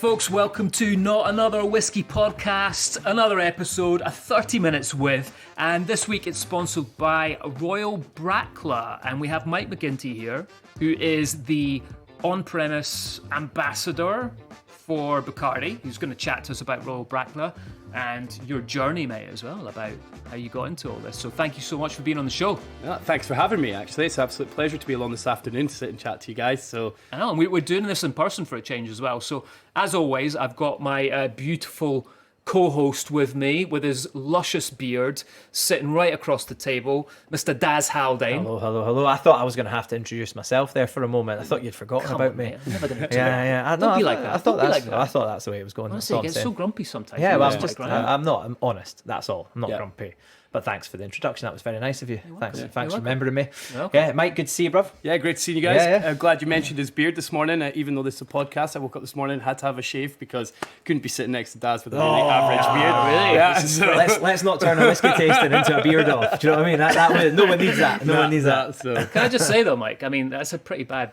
folks, welcome to Not Another Whiskey Podcast, another episode, a 30 minutes with, and this week it's sponsored by Royal Brackla, and we have Mike McGinty here, who is the on-premise ambassador for Bacardi, who's going to chat to us about Royal Brackla and your journey, mate, as well, about how you got into all this. So thank you so much for being on the show. Yeah, thanks for having me, actually. It's an absolute pleasure to be along this afternoon to sit and chat to you guys. So I know, and we're doing this in person for a change as well. So as always, I've got my beautiful co-host with me, with his luscious beard, sitting right across the table, Mr. Daz Haldane. Hello. I thought I was going to have to introduce myself there for a moment. I thought you'd forgotten about me. Mate, I'm never going to do Yeah. Don't be like that. I thought that's the way it was going. Honestly, he gets so grumpy sometimes. Yeah, well, I'm honest. That's all. I'm not grumpy. But thanks for the introduction. That was very nice of you. Thanks for remembering me. Yeah, Mike, good to see you, bruv. yeah, great to see you guys. Yeah. I'm glad you mentioned his beard this morning. Even though this is a podcast, I woke up this morning and had to have a shave because I couldn't be sitting next to Daz with a really average beard. Really? Yeah, so Let's not turn a whiskey tasting into a beard off. Do you know what I mean? No one needs that. No one needs that. So. Can I just say though, Mike? I mean, that's a pretty bad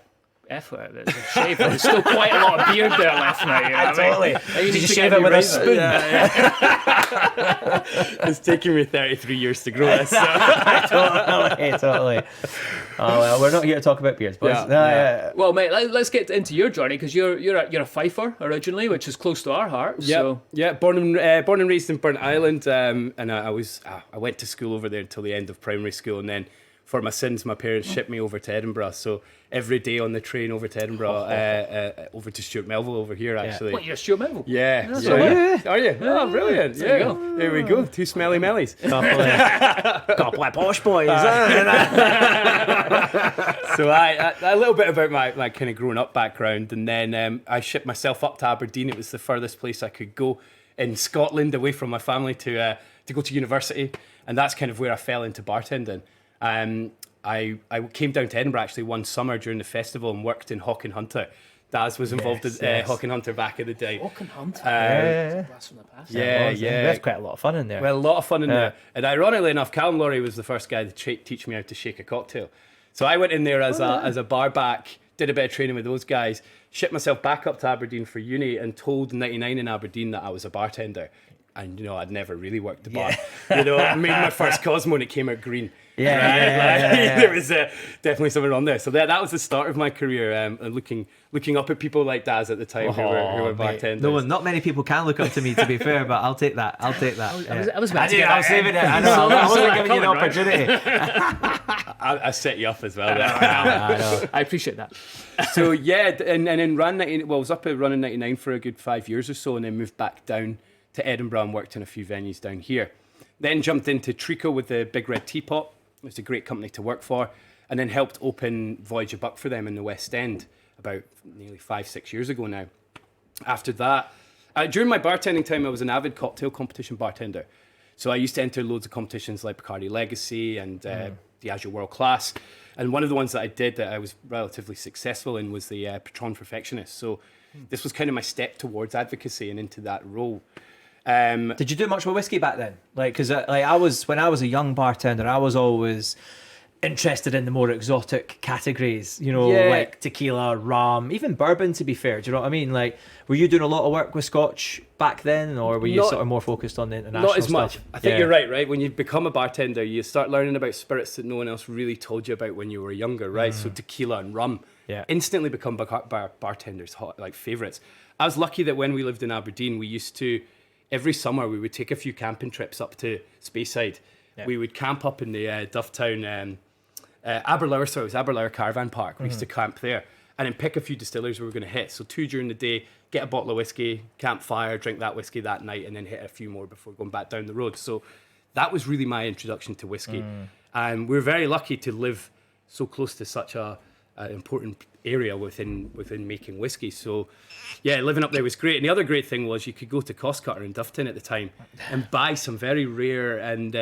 effort. There's a shave. There's still quite a lot of beard there left now. You know what Totally. I mean? Did you shave it with a spoon? It's taken me 33 years to grow this. So. Totally. Oh well, we're not here to talk about beards, boys. Yeah. Well, mate, let's get into your journey because you're a Fifer originally, which is close to our hearts. So. Yeah, born and raised in Burnt Island, and I went to school over there until the end of primary school, and then for my sins, my parents shipped me over to Edinburgh. So every day on the train over to Edinburgh, over to Stuart Melville over here, actually. What, you're Stuart Melville? Yeah. Yeah. Are you? Oh, brilliant. There you Yeah. go. There we go. Two smelly mellies. Couple of posh boys. So a little bit about my kind of growing up background, and then I shipped myself up to Aberdeen. It was the furthest place I could go in Scotland, away from my family, to go to university, and that's kind of where I fell into bartending. I came down to Edinburgh actually one summer during the festival and worked in Hawk and Hunter. Daz was involved in Hawk and Hunter back in the day. Hawk and Hunter. Yeah. Blast from the past. Yeah. There's quite a lot of fun in there. Well, a lot of fun in there. And ironically enough, Callum Laurie was the first guy to teach me how to shake a cocktail. So I went in there as a bar back, did a bit of training with those guys, shipped myself back up to Aberdeen for uni, and told 99 in Aberdeen that I was a bartender. And, I'd never really worked the bar. I made my first Cosmo and it came out green. There was definitely something wrong there. So that was the start of my career, and looking up at people like Daz at the time who were bartenders. No, not many people can look up to me, to be fair, but I'll take that. I was about to get I was saving it. I know. I wasn't giving you an opportunity. I set you up as well. I know. I appreciate that. So and then ran I was up at running 99 for a good 5 years or so, and then moved back down to Edinburgh and worked in a few venues down here. Then jumped into Trico with the Big Red Teapot. It was a great company to work for, and then helped open Voyage of Buck for them in the West End about nearly 5-6 years ago now. After that, during my bartending time, I was an avid cocktail competition bartender. So I used to enter loads of competitions like Bacardi Legacy and Diageo World Class. And one of the ones that I did that I was relatively successful in was the Patron Perfectionist. So this was kind of my step towards advocacy and into that role. Did you do much with whiskey back then? Because when I was a young bartender, I was always interested in the more exotic categories, like tequila, rum, even bourbon, to be fair. Do you know what I mean? Like, were you doing a lot of work with Scotch back then, or were you sort of more focused on the international Not as stuff? much. I think you're right? When you become a bartender, you start learning about spirits that no one else really told you about when you were younger, right? So tequila and rum instantly become bartenders' favourites. I was lucky that when we lived in Aberdeen, we used to, every summer, we would take a few camping trips up to Speyside. Yeah. We would camp up in the Dufftown, Aberlour Caravan Park. We used to camp there and then pick a few distilleries we were going to hit. So 2 during the day, get a bottle of whiskey, campfire, drink that whiskey that night, and then hit a few more before going back down the road. So that was really my introduction to whiskey. And we're very lucky to live so close to such an important area within making whiskey. So yeah, living up there was great. And the other great thing was you could go to Costcutter in Dufftown at the time and buy some very rare and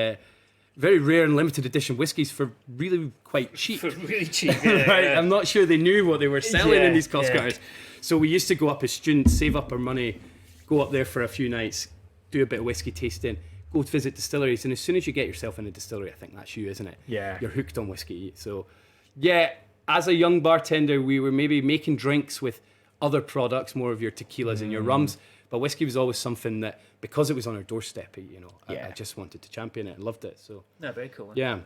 limited edition whiskies for really quite cheap. Right? I'm not sure they knew what they were selling in these Costcutters. So we used to go up as students, save up our money, go up there for a few nights, do a bit of whiskey tasting, go to visit distilleries, and as soon as you get yourself in a distillery, I think that's you, isn't it? Yeah. You're hooked on whiskey. So yeah, as a young bartender, we were maybe making drinks with other products, more of your tequilas and your rums. But whiskey was always something that, because it was on our doorstep, I just wanted to champion it and loved it. So no, very cool. Yeah.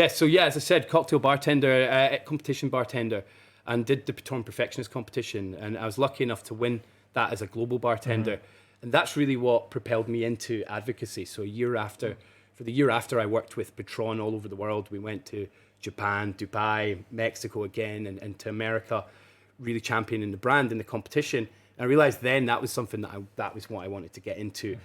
So as I said, cocktail bartender, competition bartender, and did the Patron Perfectionist competition, and I was lucky enough to win that as a global bartender, and that's really what propelled me into advocacy. So for the year after, I worked with Patron all over the world. We went to Japan, Dubai, Mexico again, and to America, really championing the brand in the competition. And I realized then that was something that was what I wanted to get into.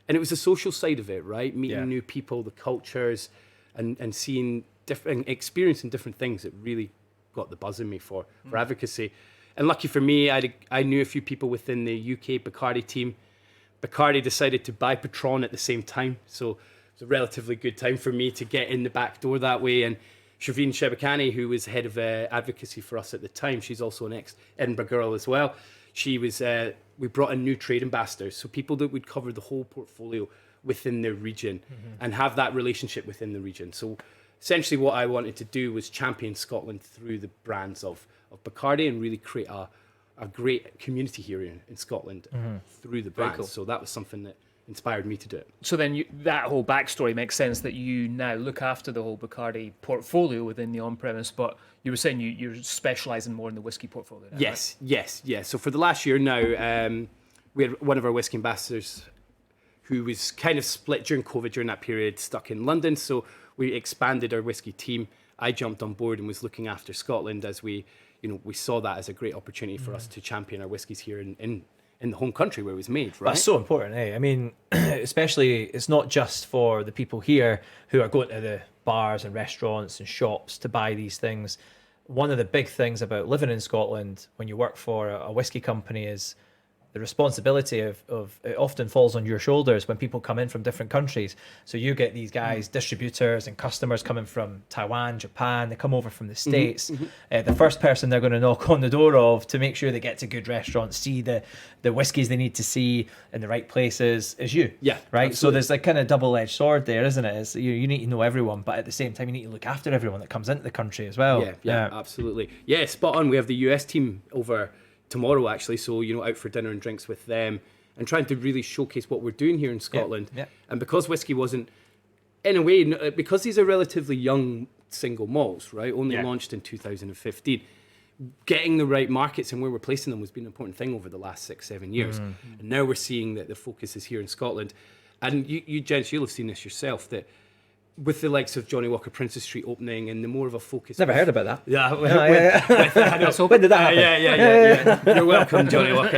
And it was the social side of it, right? Meeting new people, the cultures, and seeing different, experiencing different things that really got the buzz in me for advocacy. And lucky for me, I knew a few people within the UK Bacardi team. Bacardi decided to buy Patron at the same time. So it was a relatively good time for me to get in the back door that way. And Shaveen Shebakani, who was head of advocacy for us at the time, she's also an ex-Edinburgh girl as well. She was, we brought in new trade ambassadors, so people that would cover the whole portfolio within their region and have that relationship within the region. So essentially what I wanted to do was champion Scotland through the brands of Bacardi and really create a great community here in Scotland through the brands. Cool. So that was something that inspired me to do it. So then that whole backstory makes sense, that you now look after the whole Bacardi portfolio within the on-premise, but you were saying you're specialising more in the whiskey portfolio now, Yes. So for the last year now, we had one of our whiskey ambassadors who was kind of split during COVID, during that period, stuck in London. So we expanded our whiskey team. I jumped on board and was looking after Scotland as we saw that as a great opportunity for us to champion our whiskies here in the home country where it was made, right? That's so important, eh? I mean, especially, it's not just for the people here who are going to the bars and restaurants and shops to buy these things. One of the big things about living in Scotland when you work for a whiskey company is the responsibility of it often falls on your shoulders when people come in from different countries. So you get these guys, distributors and customers coming from Taiwan, Japan, they come over from the States. The first person they're going to knock on the door of to make sure they get to good restaurants, see the whiskies they need to see in the right places is you. Yeah. Right. Absolutely. So there's like kind of double-edged sword there, isn't it? It's, you need to know everyone, but at the same time you need to look after everyone that comes into the country as well. Yeah, absolutely. Yeah, spot on. We have the US team over tomorrow actually, so out for dinner and drinks with them and trying to really showcase what we're doing here in Scotland. And because whiskey wasn't, in a way, because these are relatively young single malts, right, only launched in 2015, getting the right markets and where we're placing them has been an important thing over the last 6-7 years. And now we're seeing that the focus is here in Scotland. And you gents, you'll have seen this yourself, that with the likes of Johnny Walker Princess Street opening and the more of a focus. Never heard about that. Yeah. So when did that happen? Yeah. You're welcome, Johnny Walker.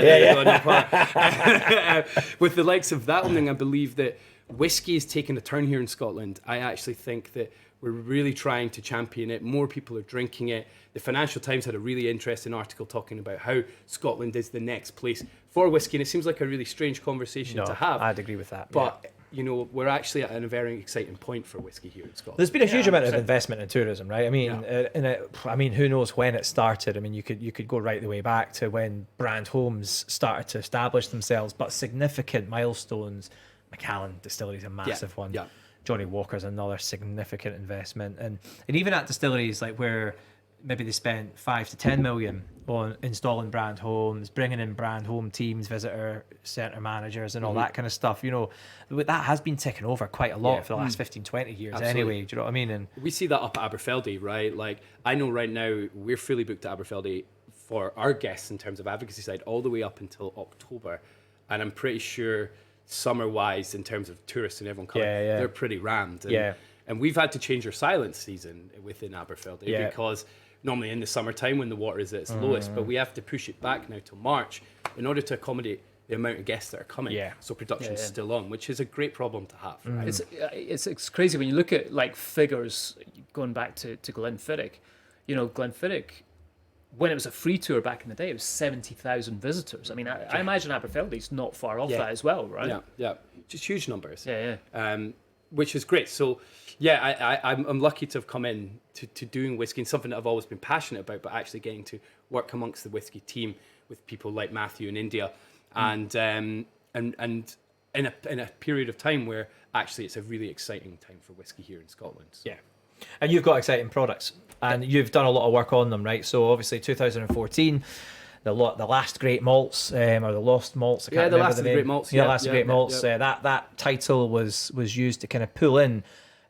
With the likes of that opening, I believe that whiskey is taking a turn here in Scotland. I actually think that we're really trying to champion it. More people are drinking it. The Financial Times had a really interesting article talking about how Scotland is the next place for whiskey. And it seems like a really strange conversation to have. I'd agree with that. But we're actually at a very exciting point for whiskey here in Scotland. There's been a huge amount of investment in tourism, right? I mean, who knows when it started? I mean, you could go right the way back to when brand homes started to establish themselves, but significant milestones. Macallan Distillery is a massive one. Yeah. Johnny Walker's another significant investment, and even at distilleries like where maybe they spent 5 to 10 million on installing brand homes, bringing in brand home teams, visitor centre managers and all that kind of stuff. That has been taken over quite a lot for the last 15, 20 years. Absolutely. Anyway. Do you know what I mean? And we see that up at Aberfeldy, right? Like, I know right now we're fully booked at Aberfeldy for our guests in terms of advocacy side all the way up until October. And I'm pretty sure summer-wise, in terms of tourists and everyone coming, they're pretty rammed. And we've had to change our silence season within Aberfeldy because normally in the summertime when the water is at its lowest, but we have to push it back now to March in order to accommodate the amount of guests that are coming. So production's still on, which is a great problem to have. Right? It's crazy when you look at like figures going back to Glenfiddich. Glenfiddich, when it was a free tour back in the day, it was 70,000 visitors. I mean, I imagine Aberfeldy's not far off that as well, right? Yeah, just huge numbers. Yeah. Which is great. So, I'm lucky to have come in to doing whiskey, and something that I've always been passionate about, but actually getting to work amongst the whiskey team with people like Matthew in India, and in a period of time where actually it's a really exciting time for whiskey here in Scotland. So. Yeah. And you've got exciting products and you've done a lot of work on them, right? So obviously 2014, the last great malts or the lost malts. I can't remember last the of the name. great malts. Yeah, last of the great malts. That title was used to kind of pull in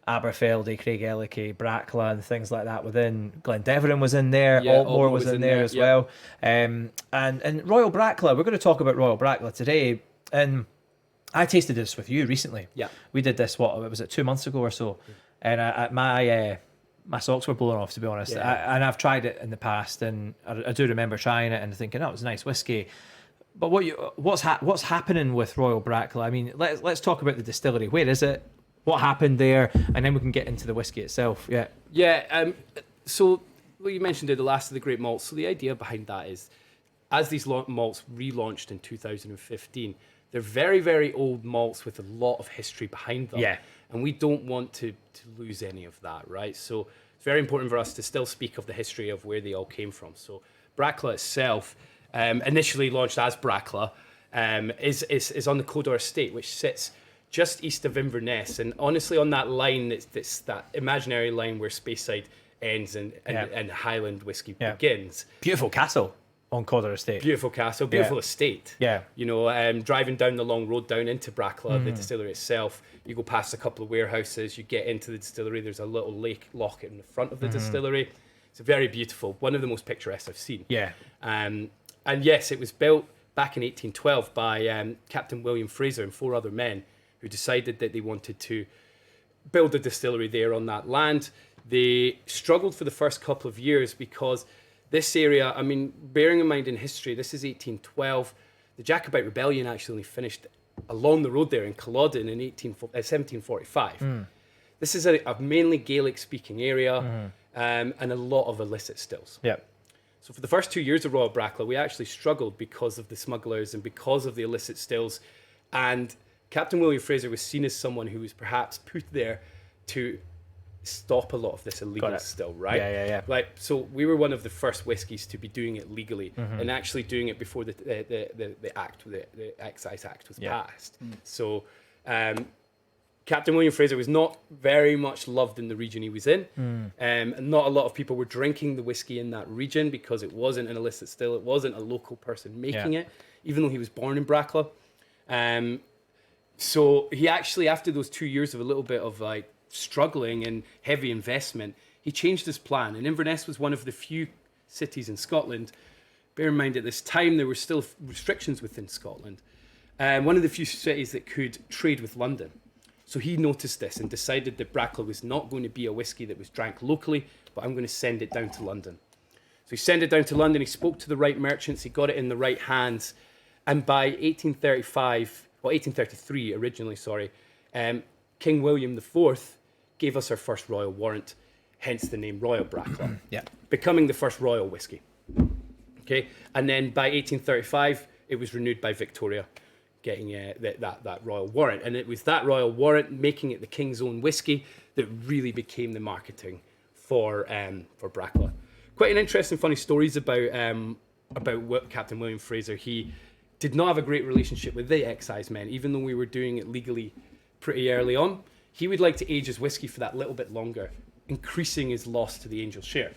Aberfeldy, Craigellachie, Brackla, and things like that within. Glendeveron was in there. Altmore was in there as well. And Royal Brackla. We're going to talk about Royal Brackla today. And I tasted this with you recently. Yeah, we did this. What was it? 2 months ago or so? And my socks were blown off, to be honest. And I've tried it in the past, and I do remember trying it and thinking, "Oh, it was a nice whiskey." But what's happening with Royal Brackla? I mean, let's talk about the distillery. Where is it? What happened there? And then we can get into the whiskey itself. So, well, you mentioned it, the last of the great malts. So the idea behind that is, as these malts relaunched in 2015, they're very, very old malts with a lot of history behind them. Yeah. And we don't want to lose any of that, right? So it's very important for us to still speak of the history of where they all came from. So Brackla itself, initially launched as Brackla, is on the Codor estate, which sits just east of Inverness. And honestly, on that line, it's that imaginary line where Speyside ends and Highland whiskey begins. Beautiful castle on Codor estate. Beautiful castle, beautiful estate. Yeah. You know, driving down the long road down into Brackla, the distillery itself, you go past a couple of warehouses, you get into the distillery, there's a little lake locket in the front of the distillery. It's very beautiful, one of the most picturesque I've seen. Yeah. And yes, it was built back in 1812 by Captain William Fraser and 4 other men who decided that they wanted to build a distillery there on that land. They struggled for the first couple of years because this area, I mean, bearing in mind in history, this is 1812. The Jacobite Rebellion actually finished along the road there in Culloden in 1745. This is a mainly Gaelic-speaking area and a lot of illicit stills. Yeah. So for the first 2 years of Royal Brackla, we actually struggled because of the smugglers and because of the illicit stills. And Captain William Fraser was seen as someone who was perhaps put there to stop a lot of this illegal still, right? Yeah. Like, so we were one of the first whiskies to be doing it legally and actually doing it before the Excise Act was passed. So Captain William Fraser was not very much loved in the region he was in. And not a lot of people were drinking the whiskey in that region because it wasn't an illicit still. It wasn't a local person making it, even though he was born in Brackla. So he actually, after those 2 years of a little bit of like struggling and heavy investment, he changed his plan. And Inverness was one of the few cities in Scotland. Bear in mind, at this time, there were still restrictions within Scotland. One of the few cities that could trade with London. So he noticed this and decided that Brackla was not going to be a whiskey that was drank locally, but I'm going to send it down to London. So he sent it down to London, he spoke to the right merchants, he got it in the right hands. And by 1833 originally, King William IV gave us our first royal warrant, hence the name Royal Brackla, becoming the first royal whiskey. Okay, and then by 1835, it was renewed by Victoria, getting that royal warrant, and it was that royal warrant making it the king's own whiskey that really became the marketing for Brackla. Quite an interesting, funny stories about what Captain William Fraser. He did not have a great relationship with the excise men, even though we were doing it legally pretty early on. He would like to age his whiskey for that little bit longer, increasing his loss to the Angel's share.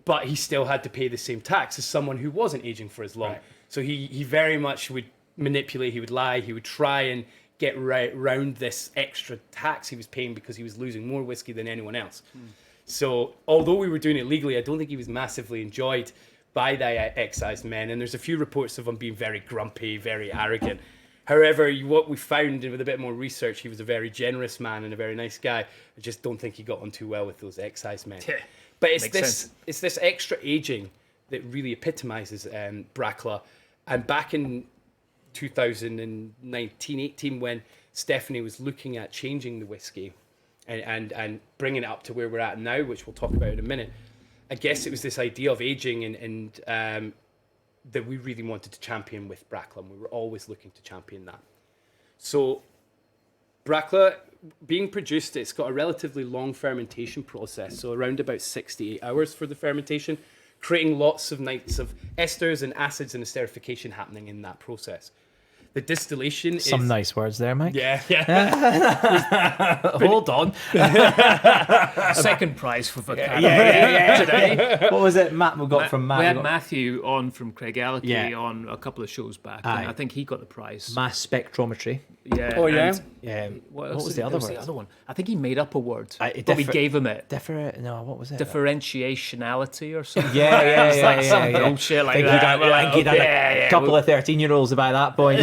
But he still had to pay the same tax as someone who wasn't aging for as long. Right. So he very much would manipulate, he would lie, he would try and get around this extra tax he was paying because he was losing more whiskey than anyone else. So although we were doing it legally, I don't think he was massively enjoyed by the excise men. And there's a few reports of him being very grumpy, very arrogant. However, what we found with a bit more research, he was a very generous man and a very nice guy. I just don't think he got on too well with those excise men. But it's this extra aging that really epitomizes Brackla. And back in 2019-18, when Stephanie was looking at changing the whiskey and bringing it up to where we're at now, which we'll talk about in a minute, I guess it was this idea of aging and that we really wanted to champion with Brackla, and we were always looking to champion that. So Brackla, being produced, it's got a relatively long fermentation process, so around about 6 to 8 hours for the fermentation, creating lots of nights of esters and acids and esterification happening in that process. The distillation Some nice words there, Mike. Yeah. Hold on. Second prize for Bacardi today. What was it Matt we got from Matt? We had Matthew on from Craig Ellicky Yeah. on a couple of shows back, Aye. and I think he got the prize. Mass spectrometry. Yeah. Oh, yeah? and Yeah. What, What else was did the he- other there was word? the other one? I think he made up a word, It but we differ- gave him it. No, what was it? Differentiationality or something. Yeah, It's like some bullshit like think that. We're like, he'd done okay, a couple of 13-year-olds by that point.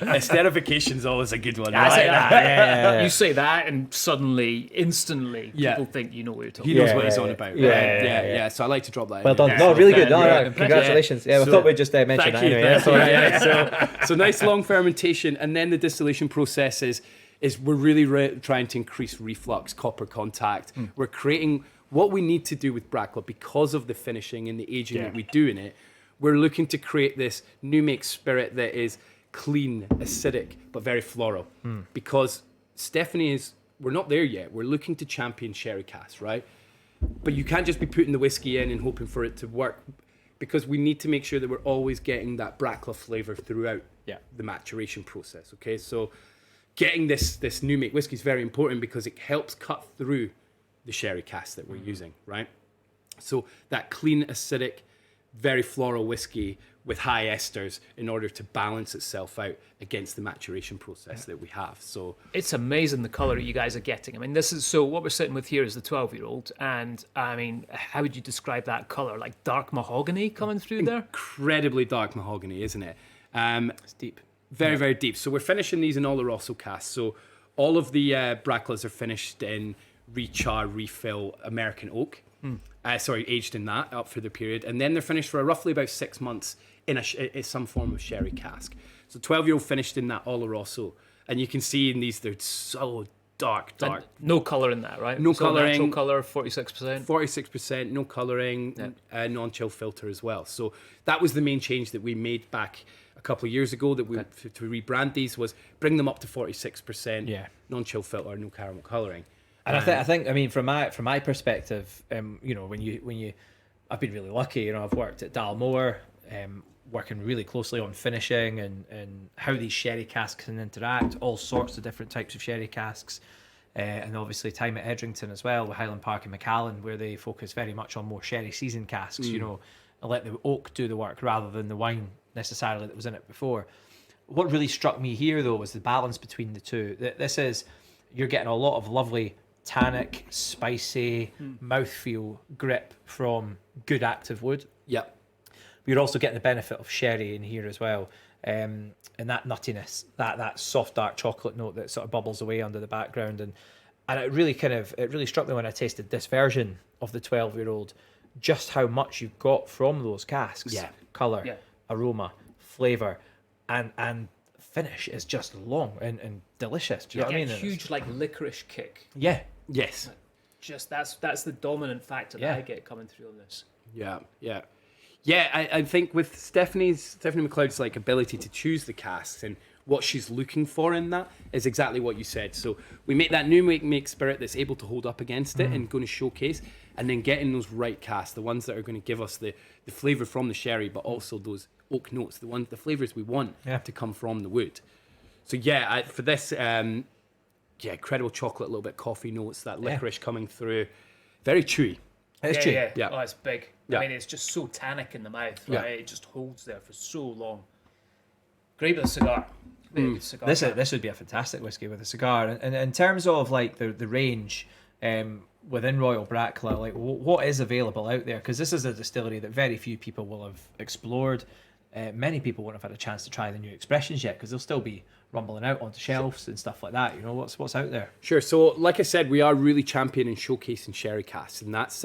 Esterification's always a good one. I say Right? that. Yeah. You say that, and suddenly, instantly, Yeah. people think you know what you're talking He knows about. what he's on about. Yeah, right? yeah, Yeah. So I like to drop that Well in. done. Yeah. No, really good. Yeah, No, yeah. congratulations. Yeah, we So- thought we'd just mention that anyway. Yeah, sorry. So nice long fermentation, and then the distillation process is we're really trying to increase reflux, copper contact. We're creating what we need to do with Brackla because of the finishing and the aging that we do in it. We're looking to create this new make spirit that is clean, acidic, but very floral. Because we're not there yet. We're looking to champion sherry cask, right? But you can't just be putting the whiskey in and hoping for it to work, because we need to make sure that we're always getting that Brackla flavour throughout the maturation process. Okay, so getting this new make whiskey is very important because it helps cut through the sherry cask that we're using, right? So that clean, acidic, very floral whiskey with high esters in order to balance itself out against the maturation process that we have. So It's amazing the colour you guys are getting. I mean, this is so what we're sitting with here is the 12-year-old, and I mean, how would you describe that colour? Like dark mahogany coming through there? incredibly dark mahogany, isn't it? It's deep. Very, very deep. So we're finishing these in Oloroso casks. So all of the Bracklas are finished in rechar, refill American oak. Aged in that up for the period. And then they're finished for roughly about 6 months in some form of sherry cask. So 12-year-old finished in that Oloroso. And you can see in these, they're so dark. And no colour in that, right? No so colouring. Natural colour, 46%. 46%, no colouring, non-chill filter as well. So that was the main change that we made back a couple of years ago that we to rebrand these was bring them up to 46%, non-chill filter, no caramel colouring. And I think, I mean, from my perspective, you know, when you, I've been really lucky. You know, I've worked at Dalmore, working really closely on finishing and how these sherry casks can interact, all sorts of different types of sherry casks, and obviously time at Edrington as well with Highland Park and Macallan, where they focus very much on more sherry season casks. You know, and let the oak do the work rather than the wine necessarily that was in it before. What really struck me here though was the balance between the two. This is, you're getting a lot of lovely tannic, spicy, mouthfeel grip from good active wood. Yep. You're also getting the benefit of sherry in here as well, and that nuttiness, that soft dark chocolate note that sort of bubbles away under the background, and it really struck me when I tasted this version of the 12-year-old, just how much you got from those casks. Colour, aroma, flavour, and finish is just long and delicious. Do you know what I mean? A huge like licorice kick. Yeah. Yes. Just that's the dominant factor that I get coming through on this. Yeah, I think with Stephanie McLeod's like ability to choose the casks and what she's looking for in that is exactly what you said. So we make that new make spirit that's able to hold up against it and going to showcase, and then getting those right casks, the ones that are going to give us the flavour from the sherry, but also those oak notes, the flavours we want to come from the wood. So for this, incredible chocolate, a little bit coffee notes, that licorice coming through, very chewy. It's chewy. Yeah. Oh, it's big. Yeah. I mean, it's just so tannic in the mouth, right? It just holds there for so long. Great with a cigar. Cigar This would be a fantastic whiskey with a cigar. And in terms of like the range within Royal Brackla, like what is available out there? Because this is a distillery that very few people will have explored. Many people won't have had a chance to try the new expressions yet because they'll still be rumbling out onto shelves and stuff like that. You know, what's out there? Sure. So, like I said, we are really championing showcasing sherry casks, and that's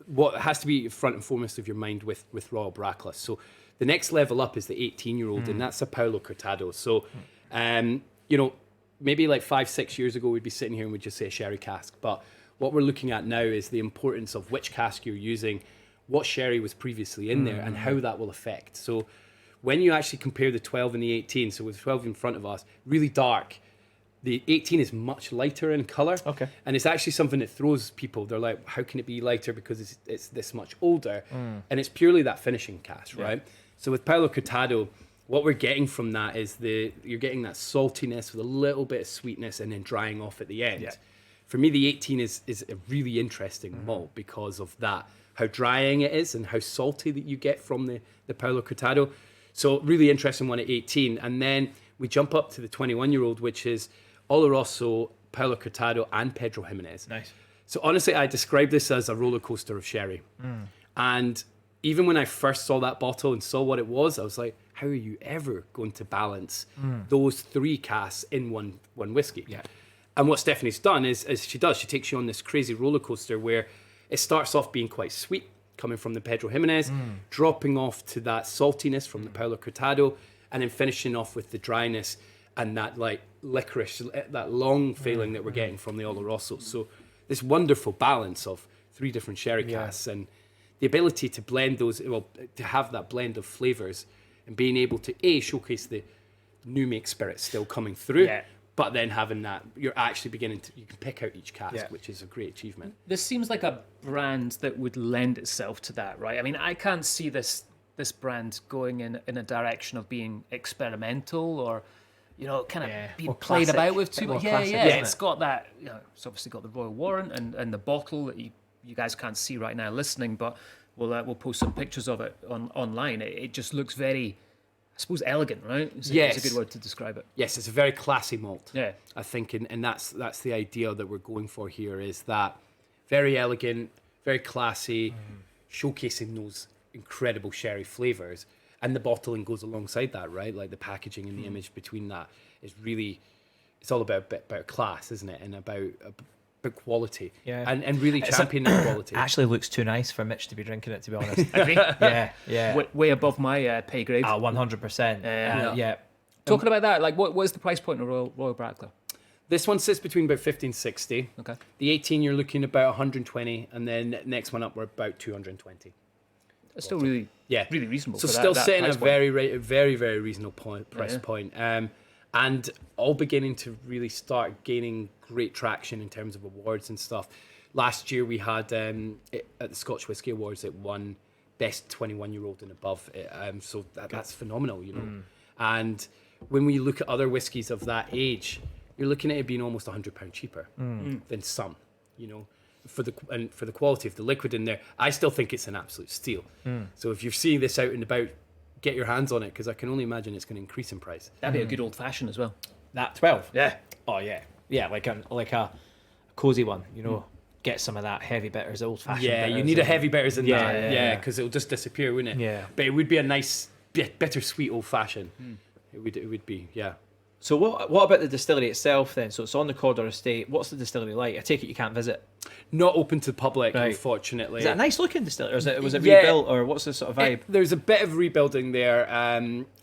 what has to be front and foremost of your mind with Royal Brackla. So, the next level up is the 18-year-old, and that's a Paolo Cortado. So, you know, maybe like 5-6 years ago, we'd be sitting here and we'd just say a sherry cask. But what we're looking at now is the importance of which cask you're using, what sherry was previously in there, and how that will affect. So when you actually compare the 12 and the 18, so with 12 in front of us, really dark, the 18 is much lighter in colour. Okay. And it's actually something that throws people. They're like, how can it be lighter because it's this much older? And it's purely that finishing cask, right? So with Paolo Cortado, what we're getting from that is you're getting that saltiness with a little bit of sweetness and then drying off at the end. Yeah. For me, the 18 is a really interesting malt because of that, how drying it is and how salty that you get from the Paulo Cortado. So really interesting one at 18. And then we jump up to the 21-year-old, which is Oloroso, Paulo Cortado, and Pedro Jimenez. Nice. So honestly, I describe this as a roller coaster of sherry. And even when I first saw that bottle and saw what it was, I was like, how are you ever going to balance those 3 casks in one whiskey? Yeah. And what Stephanie's done is she takes you on this crazy roller coaster where it starts off being quite sweet, coming from the Pedro Jimenez, dropping off to that saltiness from the Paulo Cortado, and then finishing off with the dryness and that like licorice, that long feeling that we're getting from the Oloroso. So this wonderful balance of 3 different sherry casks and the ability to blend those, to have that blend of flavors and being able to showcase the new make spirit still coming through. Yeah. But then having that, you're actually beginning to, you can pick out each cask, which is a great achievement. This seems like a brand that would lend itself to that, right? I mean, I can't see this brand going in a direction of being experimental or, kind of being More played classic. about with too Bit more much. classic, Yeah. isn't It's it? got that, it's obviously got the Royal Warrant and the bottle that you guys can't see right now listening, but we'll post some pictures of it online. It just looks very, I suppose, elegant, right? It's a good word to describe it. Yes, it's a very classy malt. Yeah. I think, and that's the idea that we're going for here, is that very elegant, very classy, showcasing those incredible sherry flavors, and the bottling goes alongside that, right? Like the packaging and the image between that is really, it's all about class, isn't it? And about quality, and really championing that quality. Actually looks too nice for Mitch to be drinking it, to be honest. Agree? Yeah. Way above my pay grade. 100%. Yeah. Talking about that, like what is the price point of Royal Brackla? This one sits between about 50 and 60. Okay. The 18, you're looking about 120, and then next one up, we're about 220. It's still really reasonable. So for still that sitting at price a point. very, very reasonable price point. And all beginning to really start gaining great traction in terms of awards and stuff. Last year we had at the Scotch Whisky Awards, it won Best 21-year-old and above. So that's phenomenal, And when we look at other whiskies of that age, you're looking at it being almost £100 cheaper than some, for the quality of the liquid in there. I still think it's an absolute steal. So if you're seeing this out and about, get your hands on it, because I can only imagine it's going to increase in price. That'd be a good old fashioned as well. That 12. Yeah. Oh yeah. Yeah, like a cozy one, Get some of that heavy bitters, old fashioned. Yeah, you need a heavy bitters in that. Yeah. Because it'll just disappear, wouldn't it? Yeah. But it would be a nice, bittersweet old fashioned. It would be, yeah. So what about the distillery itself then? So it's on the Cawdor estate. What's the distillery like? I take it you can't visit. Not open to the public, Right. unfortunately. Is it a nice looking distillery, or was it Yeah. rebuilt, or what's the sort of vibe? There's a bit of rebuilding there.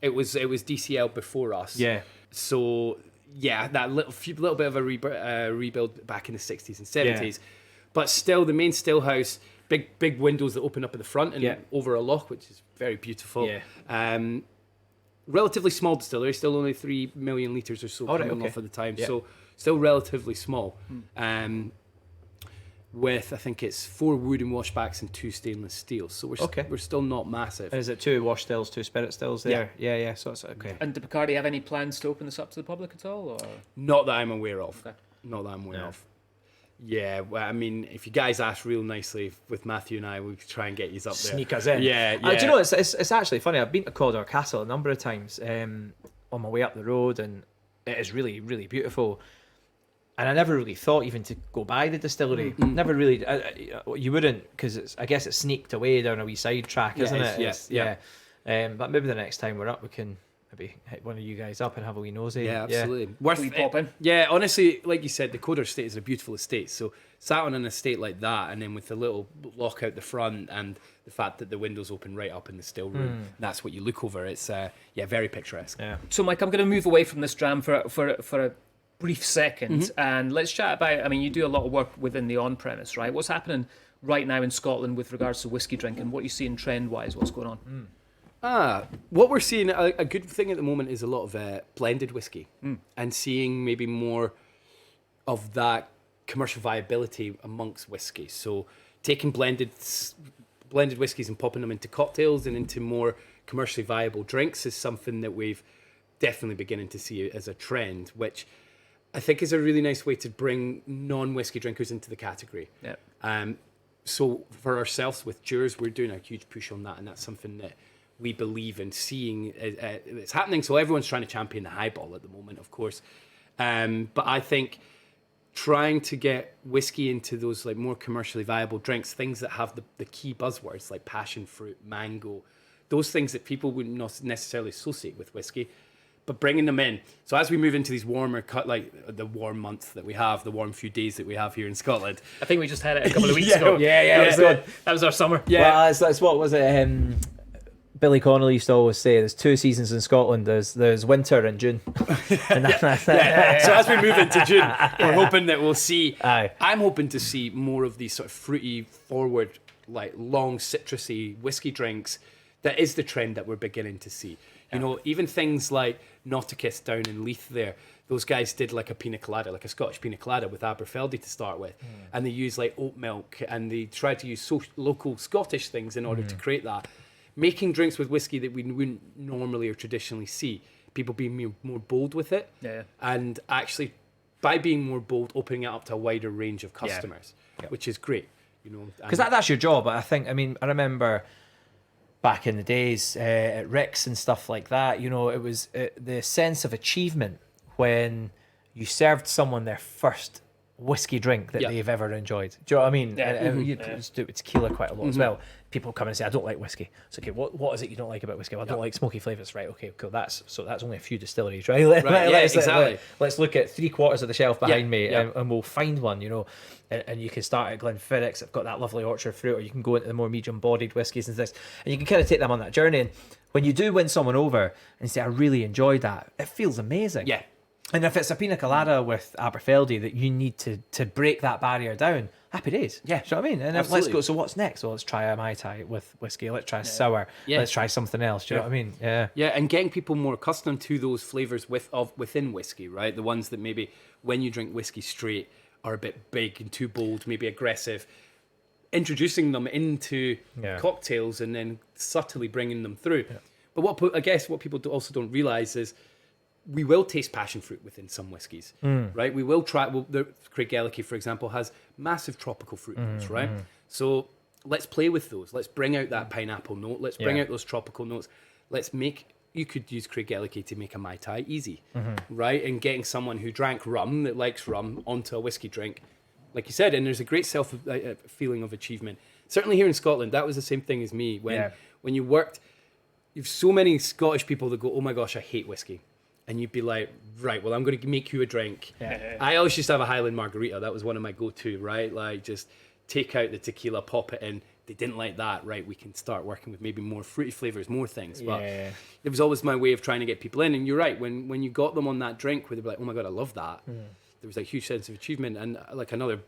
It was DCL before us. Yeah. So yeah, that little bit of a rebuild back in the 60s and 70s, but still the main still house, big windows that open up at the front and over a loch, which is very beautiful. Yeah. Relatively small distillery, still only 3 million litres or so coming off at the time, so still relatively small. With, I think it's 4 wooden washbacks and 2 stainless steel, so we're still not massive. Is it 2 wash stills, 2 spirit stills there? Yeah. So it's okay. And do Bacardi have any plans to open this up to the public at all? Or? Not that I'm aware of. Okay. Not that I'm aware of. Yeah, well, I mean, if you guys ask real nicely with Matthew and I, we could try and get you up there. Sneak us in. Yeah. Do you know, it's actually funny. I've been to Cawdor Castle a number of times on my way up the road, and it is really, really beautiful. And I never really thought even to go by the distillery. Never really. You wouldn't, because I guess it's sneaked away down a wee side track, isn't it? Yeah. But maybe the next time we're up, we can maybe hit one of you guys up and have a wee nosy. Yeah, absolutely. We pop in. Yeah, honestly, like you said, the Cawdor estate is a beautiful estate. So sat on an estate like that, and then with the little lock out the front and the fact that the windows open right up in the still room, that's what you look over. It's very picturesque. Yeah. So, Mike, I'm going to move away from this dram for a brief second, and let's chat about. I mean, you do a lot of work within the on-premise, right? What's happening right now in Scotland with regards to whiskey drinking? What are you seeing trend-wise? What's going on? What we're seeing, a good thing at the moment is a lot of blended whiskey, and seeing maybe more of that commercial viability amongst whiskey. So taking blended whiskies and popping them into cocktails and into more commercially viable drinks is something that we've definitely beginning to see as a trend, which I think is a really nice way to bring non-whiskey drinkers into the category. Yeah. So for ourselves with Jurors, we're doing a huge push on that, and that's something that we believe in seeing it's happening. So everyone's trying to champion the highball at the moment, of course. But I think trying to get whiskey into those like more commercially viable drinks, things that have the key buzzwords like passion fruit, mango, those things that people wouldn't not necessarily associate with whiskey, but bringing them in. So as we move into these warmer like the warm months that we have, the warm few days that we have here in Scotland. I think we just had it a couple of weeks ago. Yeah. That was our summer. Yeah. Well, it's what was it? Billy Connolly used to always say, there's 2 seasons in Scotland. There's winter and June. And So as we move into June, we're hoping that we'll see. I'm hoping to see more of these sort of fruity, forward, like long citrusy whiskey drinks. That is the trend that we're beginning to see. You know, even things like Nauticus down in Leith there. Those guys did like a pina colada, like a Scottish pina colada with Aberfeldy to start with, and they use like oat milk, and they try to use local Scottish things in order to create that. Making drinks with whiskey that we wouldn't normally or traditionally see. People being more bold with it. And actually, by being more bold, opening it up to a wider range of customers, which is great. You know, because that's your job. I think. I mean, I remember back in the days at Rick's and stuff like that. You know, it was the sense of achievement when you served someone their first whiskey drink that they've ever enjoyed. Do you know what I mean? And you do it with tequila quite a lot as well. People come and say, I don't like whiskey. It's okay, what is it you don't like about whiskey? Well, I don't like smoky flavours. Right, okay, cool. That's only a few distilleries, right? Exactly. Let's look at 3/4 of the shelf behind me and we'll find one, you know. And you can start at Glenfiddich's, I've got that lovely orchard fruit, or you can go into the more medium-bodied whiskies and things. And you can kind of take them on that journey. And when you do win someone over and say, I really enjoyed that, it feels amazing. Yeah. And if it's a pina colada with Aberfeldy that you need to break that barrier down, happy days. Yeah. Do you know what I mean? And then let's go, so what's next? Well, let's try a Mai Tai with whiskey. Let's try a sour. Let's try something else. Do you know what I mean? Yeah. Yeah, and getting people more accustomed to those flavours within whiskey, right? The ones that maybe when you drink whiskey straight are a bit big and too bold, maybe aggressive. Introducing them into cocktails and then subtly bringing them through. Yeah. But I guess what people also don't realise is we will taste passion fruit within some whiskies, right? We will try. Craig Gallagher, for example, has massive tropical fruit notes, right? So let's play with those. Let's bring out that pineapple note. Let's bring out those tropical notes. You could use Craig Gallagher to make a Mai Tai easy, right? And getting someone who drank rum, that likes rum, onto a whiskey drink, like you said, and there's a great feeling of achievement. Certainly here in Scotland, that was the same thing as me. When you worked, you've so many Scottish people that go, oh my gosh, I hate whiskey. And you'd be like, right, well, I'm going to make you a drink. I always used to have a Highland margarita. That was one of my go-to, right? Like, just take out the tequila, pop it in. They didn't like that, right? We can start working with maybe more fruity flavors, more things. But it was always my way of trying to get people in. And you're right, when you got them on that drink where they were like, oh my God, I love that. There was a huge sense of achievement and like another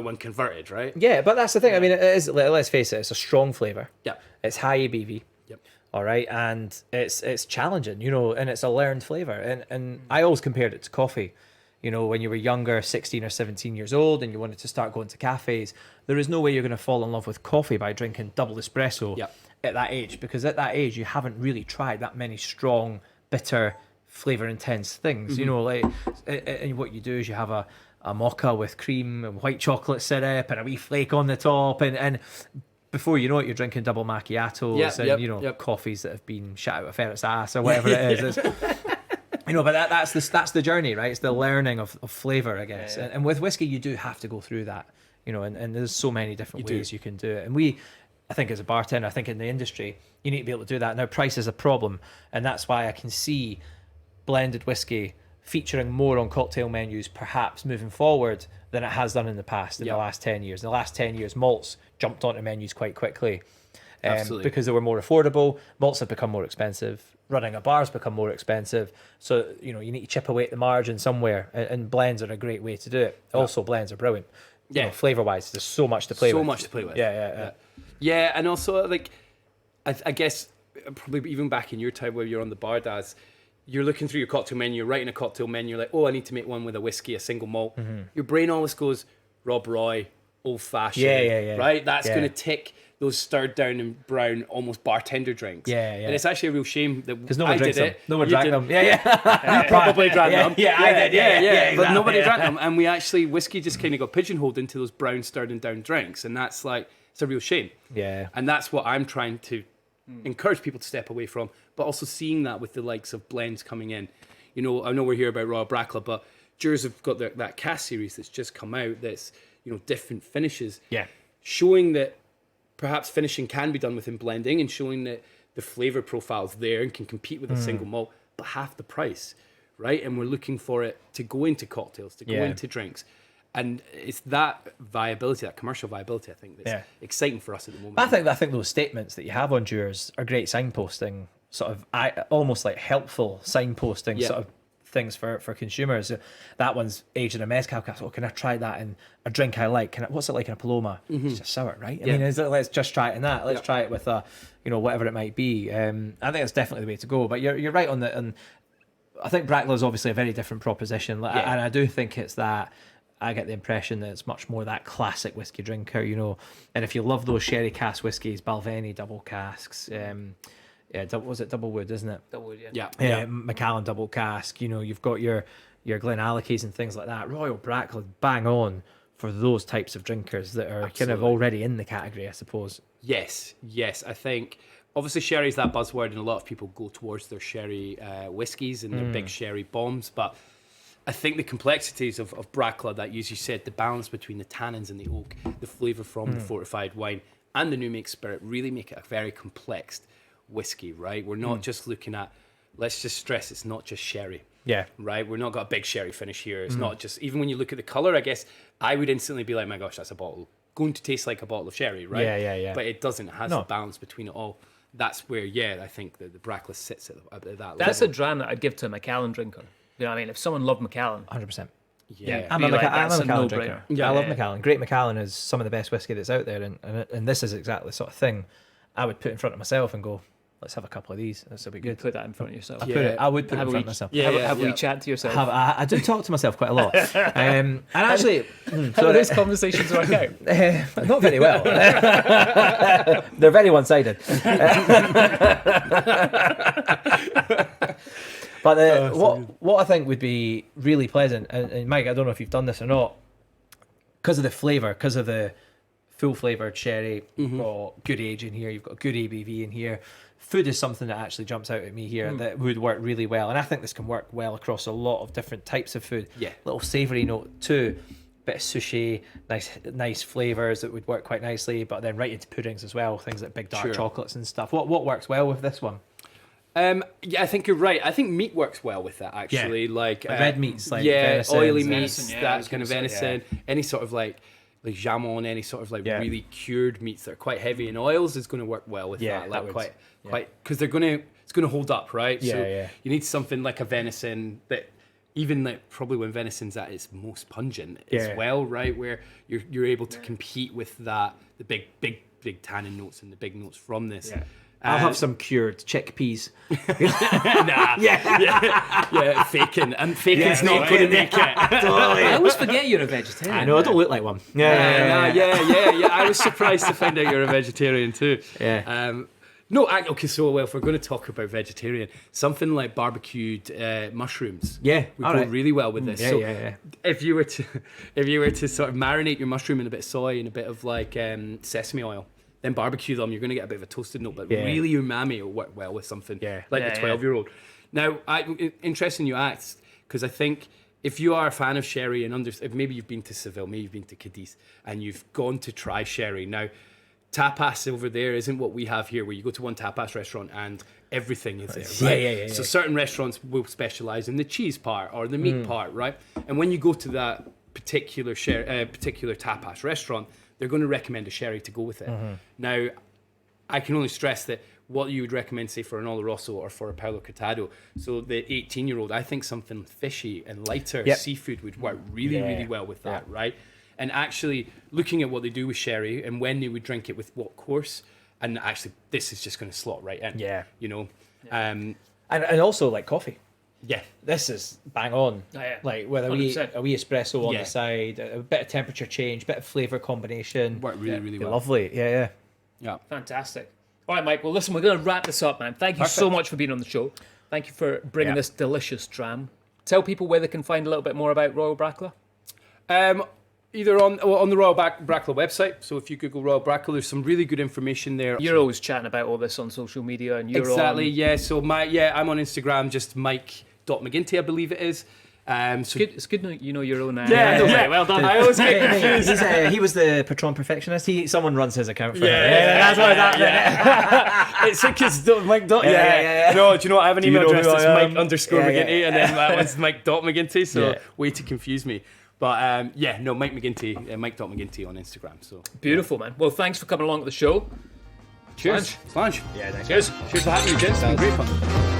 one converted, right? Yeah, but that's the thing. I mean, it is, let's face it, it's a strong flavour. Yeah. It's high ABV. Yep. All right, and it's challenging, you know, and it's a learned flavour. And I always compared it to coffee. You know, when you were younger, 16 or 17 years old, and you wanted to start going to cafes, there is no way you're going to fall in love with coffee by drinking double espresso at that age, because at that age, you haven't really tried that many strong, bitter, flavour intense things. You know, like, and what you do is you have a mocha with cream and white chocolate syrup and a wee flake on the top, and before you know it, you're drinking double macchiatos and coffees that have been shot out of a ferret's ass or whatever it is. You know, but that's the journey, right? It's the learning of flavour, I guess. And with whiskey, you do have to go through that, you know, and there's so many different ways you can do it. And I think as a bartender, I think in the industry, you need to be able to do that. Now, price is a problem, and that's why I can see blended whiskey featuring more on cocktail menus, perhaps moving forward, than it has done in the past, in the last 10 years. In the last 10 years, malts jumped onto menus quite quickly because they were more affordable. Malts have become more expensive. Running a bar's become more expensive. So, you know, you need to chip away at the margin somewhere, and blends are a great way to do it. Also, blends are brilliant. You know, flavour-wise, there's so much to play with. So much to play with. Yeah, and also, like, I guess, probably even back in your time where you're on the bar, Daz, you're looking through your cocktail menu, you're writing a cocktail menu, like, oh, I need to make one with a whiskey, a single malt. Your brain always goes, Rob Roy, old fashioned, right? That's going to tick those stirred down and brown, almost bartender drinks. Yeah. And it's actually a real shame that because no one I drinks did them. it. No one You drank did- them. Yeah. You probably drank them. Yeah, I did. Yeah, But exactly, nobody yeah. drank them, and we actually whiskey just kind of got pigeonholed into those brown stirred and down drinks, and that's like it's a real shame. Yeah. And that's what I'm trying to encourage people to step away from, but also seeing that with the likes of blends coming in. You know, I know we're here about Royal Brackla, but Jurors have got that cast series that's just come out that's, you know, different finishes. Yeah. Showing that perhaps finishing can be done within blending and showing that the flavour profile's there and can compete with a single malt, but half the price, right? And we're looking for it to go into cocktails, to go into drinks. And it's that viability, that commercial viability, I think, that's exciting for us at the moment. I think those statements that you have on Jurors are great signposting, sort of almost like helpful signposting sort of things for consumers. That one's aged in a mezcal cask. Oh, can I try that in a drink I like? What's it like in a Paloma? It's just sour, right? I mean, let's just try it in that. Let's try it with a, you know, whatever it might be. I think it's definitely the way to go. But you're right on that. And I think Brackla is obviously a very different proposition, and I do think it's that. I get the impression that it's much more that classic whiskey drinker, you know. And if you love those sherry cask whiskies, Balvenie double casks, was it double wood, isn't it? Double wood, Macallan double cask. You know, you've got your Glenallachys and things like that. Royal Brackla, bang on for those types of drinkers that are kind of already in the category, I suppose. Yes. I think obviously sherry is that buzzword, and a lot of people go towards their sherry whiskies and their big sherry bombs, but I think the complexities of Brackla, that, as you said, the balance between the tannins and the oak, the flavour from the fortified wine and the new make spirit really make it a very complex whiskey, right? We're not just looking at, let's just stress, it's not just sherry. Yeah. Right? We're not got a big sherry finish here. It's not just, even when you look at the colour, I guess I would instantly be like, my gosh, that's a bottle. Going to taste like a bottle of sherry, right? Yeah. But it doesn't. It has a balance between it all. That's where, I think the Brackla sits at that level. That's a dram that I'd give to a Macallan drinker. You know what I mean? If someone loved Macallan. 100%. Yeah. I'm a Macallan drinker. Yeah, I love Macallan. Great Macallan is some of the best whiskey that's out there, and this is exactly the sort of thing I would put in front of myself and go, let's have a couple of these. This will be good. Put that in front of yourself. I would put it in front of myself. Have we chat to yourself? I do talk to myself quite a lot. And actually, how do those conversations work out? Not very well. They're very one-sided. But what I think would be really pleasant, and Mike, I don't know if you've done this or not, because of the flavour, because of the full flavoured sherry, you've got good age in here, you've got good ABV in here. Food is something that actually jumps out at me here that would work really well, and I think this can work well across a lot of different types of food. Yeah, little savoury note too, bit of sushi, nice flavours that would work quite nicely, but then right into puddings as well, things like big dark chocolates and stuff. What works well with this one? I think you're right. I think meat works well with that, actually. Like red meats, like venison, oily meats, venison, that kind of venison, any sort of like jamon, any sort of really cured meats that are quite heavy in oils is going to work well with that. Like quite because it's going to hold up, right? So you need something like a venison that, even like probably when venison's at its most pungent as well, right? Where you're able to compete with that, the big tannin notes and the big notes from this. Yeah. I'll have some cured chickpeas. Faking. And faking's not going to make it. I always forget you're a vegetarian. I know, I don't look like one. Yeah. I was surprised to find out you're a vegetarian too. Yeah. So if we're going to talk about vegetarian, something like barbecued mushrooms, would go really well with this. If you were to sort of marinate your mushroom in a bit of soy and a bit of like sesame oil, then barbecue them, you're going to get a bit of a toasted note, but really umami will work well with something like the 12-year-old. Now, interesting you asked, because I think if you are a fan of sherry and if maybe you've been to Seville, maybe you've been to Cadiz, and you've gone to try sherry. Now, tapas over there isn't what we have here, where you go to one tapas restaurant and everything is there, right? So certain restaurants will specialize in the cheese part or the meat part, right? And when you go to that particular tapas restaurant, they're going to recommend a sherry to go with it. Now, I can only stress that what you would recommend, say, for an Oloroso or for a Paolo Cortado, so the 18-year-old, I think something fishy and lighter seafood would work really well with that, right? And actually looking at what they do with sherry and when they would drink it with what course, and actually this is just going to slot right in. You know, and also like coffee. Yeah, this is bang on. Like whether a wee espresso on the side, a bit of temperature change, bit of flavour combination, work really well. Lovely. Yeah. Yeah. Fantastic. All right, Mike. Well, listen, we're going to wrap this up, man. Thank you so much for being on the show. Thank you for bringing this delicious dram. Tell people where they can find a little bit more about Royal Brackla. Either on the Royal Brackla website. So if you Google Royal Brackla, there's some really good information there. You're always chatting about all this on social media, and you're exactly, yeah. So I'm on Instagram, just Mike.McGinty, I believe it is. So it's good you know your own. Yeah. Well done. I always get confused. He was the Patron Perfectionist. Someone runs his account for him. That's why that. It's because Mike. Yeah. No, do you know what? I have an email address that's Mike_McGinty, and then that one's Mike.McGinty. So way to confuse me. But Mike McGinty, Mike.McGinty on Instagram. So beautiful, man. Well, thanks for coming along to the show. Cheers. Lunch. Yeah, thanks. Cheers for having me, gents. It's been great fun.